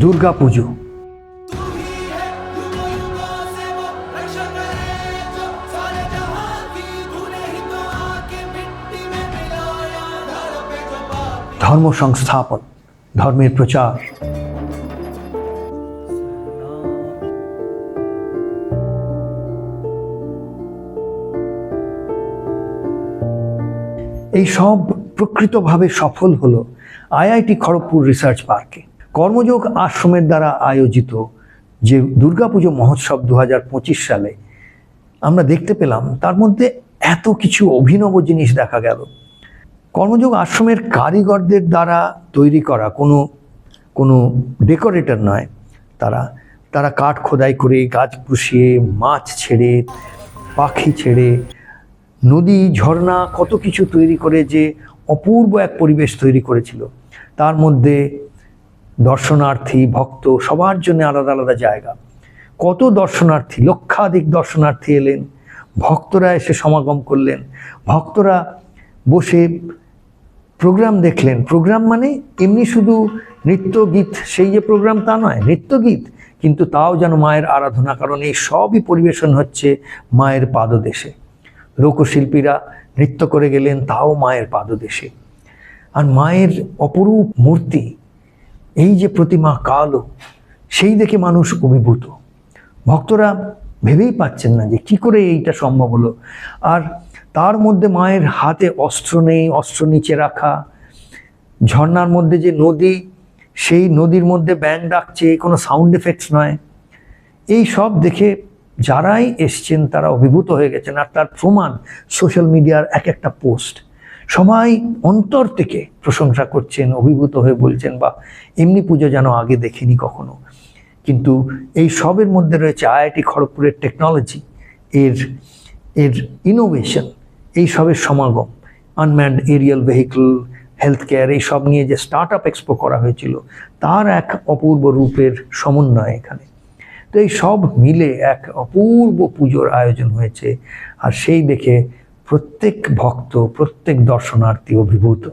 দুর্গা পুজো। ধর্ম সংস্থাপন, ধর্মের প্রচার। এই সব প্রকৃতভাবে সফল হলো আইআইটি খড়গপুর রিসার্চ পার্কে কর্মযোগ আশ্রমের দ্বারা আয়োজিত যে দুর্গাপুজো মহোৎসব 2025 সালে আমরা দেখতে পেলাম। তার মধ্যে এত কিছু অভিনব জিনিস দেখা গেল। কর্মযোগ আশ্রমের কারিগরদের দ্বারা তৈরি করা কোনো ডেকোরেটর নয়, তারা কাঠ খোদাই করে, গাছ পুষিয়ে, মাছ ছেড়ে, পাখি ছেড়ে, নদী, ঝর্ণা, কত কিছু তৈরি করে যে অপূর্ব এক পরিবেশ তৈরি করেছিল। তার মধ্যে দর্শনার্থী, ভক্ত সবার জন্য আলাদা আলাদা জায়গা। কত দর্শনার্থী, লক্ষাধিক দর্শনার্থী এলেন, ভক্তরা এসে সমাগম করলেন। ভক্তরা বসে প্রোগ্রাম দেখলেন। প্রোগ্রাম মানে এমনি শুধু নৃত্য গীত, সেই যে প্রোগ্রাম তা নয়, নৃত্য গীত, কিন্তু তাও যেন মায়ের আরাধনা, কারণ এই সবই পরিবেশন হচ্ছে মায়ের পাদদেশে। লোকশিল্পীরা নৃত্য করে গেলেন, তাও মায়ের পাদদেশে। আর মায়ের অপরূপ মূর্তি, এই যে প্রতিমা কালো, সেই দেখে মানুষ অভিভূত। ভক্তরা ভেবেই পাচ্ছেন না যে কি করে এইটা সম্ভব হলো। আর তার মধ্যে মায়ের হাতে অস্ত্র নেই, অস্ত্র নিচে রাখা। ঝর্ণার মধ্যে যে নদী, সেই নদীর মধ্যে ব্যাঙ ডাকছে, কোনো সাউন্ড এফেক্টস নয়। এই সব দেখে যারাই এসছেন তারা অভিভূত হয়ে গেছেন। আর তার প্রমাণ সোশ্যাল মিডিয়ার এক একটা পোস্ট। সবাই অন্তর থেকে প্রশংসা করছেন, অভিভূত হয়ে বলছেন, বা এমনি পুজো যেন আগে দেখিনি কখনো। কিন্তু এই সবের মধ্যে রয়েছে আইআইটি খড়গপুরের টেকনোলজি, এর ইনোভেশন, এই সবের সমাগম। Unmanned aerial vehicle, health care, এই সব নিয়ে যে স্টার্ট আপ এক্সপো করা হয়েছিল, তার এক অপূর্ব রূপের সমন্বয় এখানে। তো এই সব মিলে এক অপূর্ব পুজোর আয়োজন হয়েছে। আর সেই দেখে প্রত্যেক ভক্ত, প্রত্যেক দর্শনার্থী অভিভূত।